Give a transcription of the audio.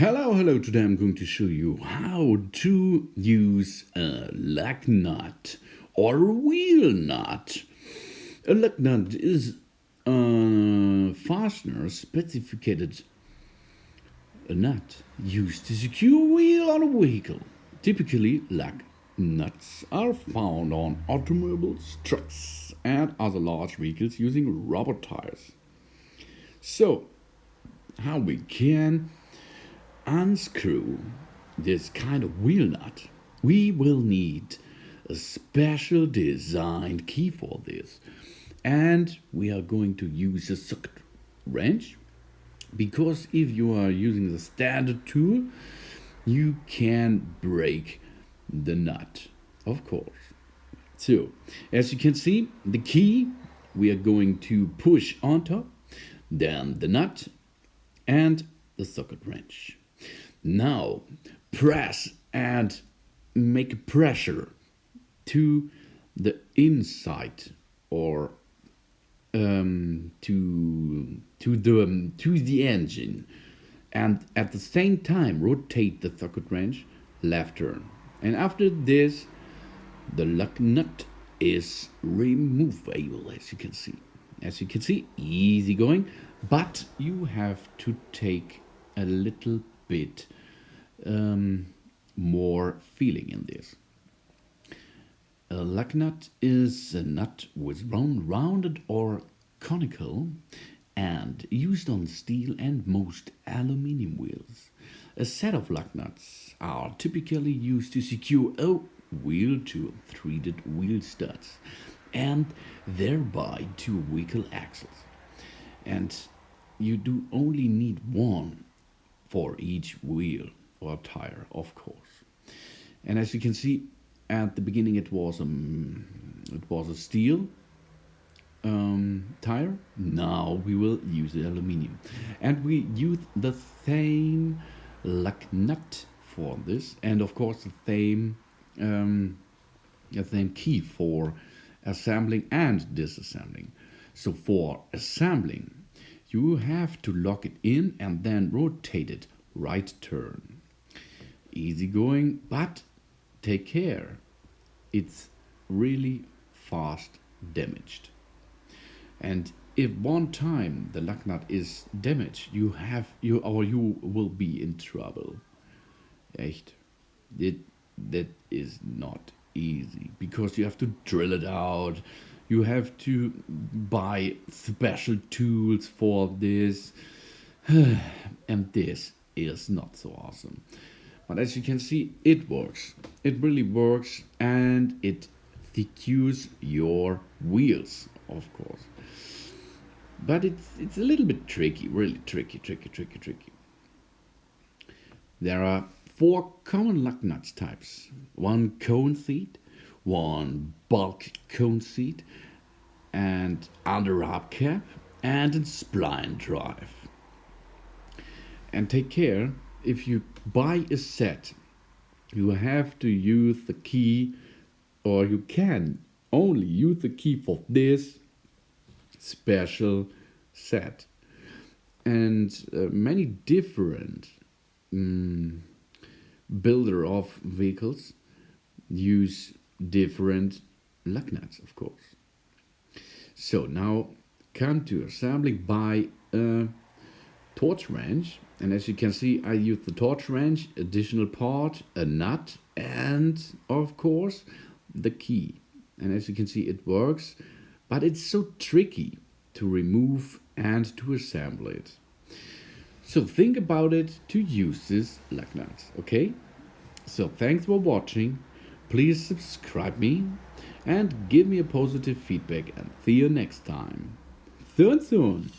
Hello, today I'm going to show you how to use a lug nut or a wheel nut. A lug nut is a fastener specified a nut used to secure a wheel on a vehicle. Typically, lug nuts are found on automobiles, trucks, and other large vehicles using rubber tires. So, how we can unscrew this kind of wheel nut, we will need a special designed key for this, and we are going to use a socket wrench, because if you are using the standard tool you can break the nut, of course. So as you can see, the key we are going to push on top, then the nut and the socket wrench. Now press and make pressure to the inside, or to the engine, and at the same time rotate the socket wrench left turn. And after this, the lug nut is removable, as you can see. Easy going, but you have to take a little bit more feeling in this. A lug nut is a nut with rounded or conical and used on steel and most aluminium wheels. A set of lug nuts are typically used to secure a wheel to threaded wheel studs and thereby to vehicle axles. And you do only need one for each wheel or tire, of course. And as you can see, at the beginning it was a steel tire. Now we will use the aluminium, and we use the same lug nut for this, and of course the same key for assembling and disassembling. So for assembling, you have to lock it in and then rotate it right turn. Easy going, but take care, it's really fast damaged. And if one time the lug nut is damaged, you will be in trouble. Echt. That is not easy, because you have to drill it out. You have to buy special tools for this. And this is not so awesome. But as you can see, it works. It really works, and it secures your wheels, of course. But it's a little bit tricky, really tricky. There are 4 common lug nuts types: one cone seat, one bulk cone seat, and under hubcap, and a spline drive. And take care, if you buy a set, you have to use the key, or you can only use the key for this special set. And many different builder of vehicles use different lug nuts, of course. So now come to assembling by a torch wrench. And as you can see, I use the torch wrench, additional part, a nut, and of course the key. And as you can see, it works, but it's so tricky to remove and to assemble it. So think about it to use this lug nut, okay? So thanks for watching. Please subscribe me and give me a positive feedback, and see you next time. Soon.